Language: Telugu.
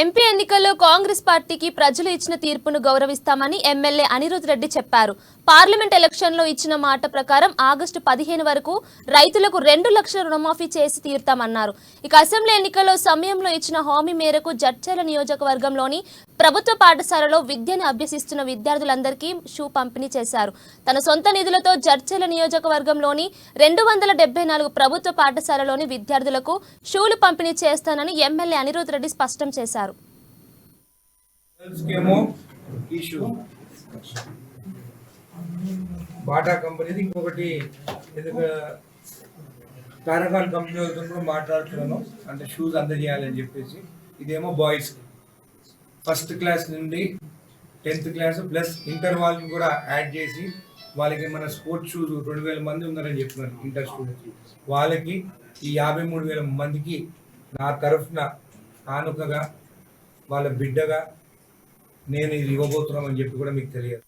ఎంపీ ఎన్నికల్లో కాంగ్రెస్ పార్టీకి ప్రజలు ఇచ్చిన తీర్పును గౌరవిస్తామని ఎమ్మెల్యే అనిరుద్ రెడ్డి చెప్పారు. పార్లమెంట్ ఎలక్షన్లో ఇచ్చిన మాట ప్రకారం ఆగస్టు 15 వరకు రైతులకు 2 లక్షల రుణమాఫీ చేసి తీరుతామన్నారు. ఇక అసెంబ్లీ ఎన్నికల్లో సమయంలో ఇచ్చిన హామీ మేరకు జడ్చర్ల నియోజకవర్గంలోని ప్రభుత్వ పాఠశాలలో విద్యను అభ్యసిస్తున్న విద్యార్థులందరికీ షూ పంపిణీ చేశారు. తన సొంత నిధులతో జడ్చర్ల నియోజకవర్గంలోని 274 ప్రభుత్వ పాఠశాలలోని విద్యార్థులకు షూలు పంపిణీ చేస్తానని ఎమ్మెల్యే అనిరుద్ రెడ్డి స్పష్టం చేశారు. బాటా కంపెనీది ఇంకొకటి పారాగాన్ కంపెనీ కూడా మాట్లాడుతున్నాను, అంటే షూస్ అందజేయాలని చెప్పేసి. ఇదేమో బాయ్స్ ఫస్ట్ క్లాస్ నుండి 10th క్లాస్ ప్లస్ ఇంటర్ వాళ్ళని కూడా యాడ్ చేసి వాళ్ళకి మన స్పోర్ట్స్ షూస్ 2000 మంది ఉన్నారని చెప్తున్నారు ఇంటర్ స్టూడెంట్స్. వాళ్ళకి ఈ 53,000 మందికి నా తరఫున కానుకగా వాళ్ళ బిడ్డగా నేను ఇది ఇవ్వబోతున్నామని చెప్పి కూడా మీకు తెలియదు.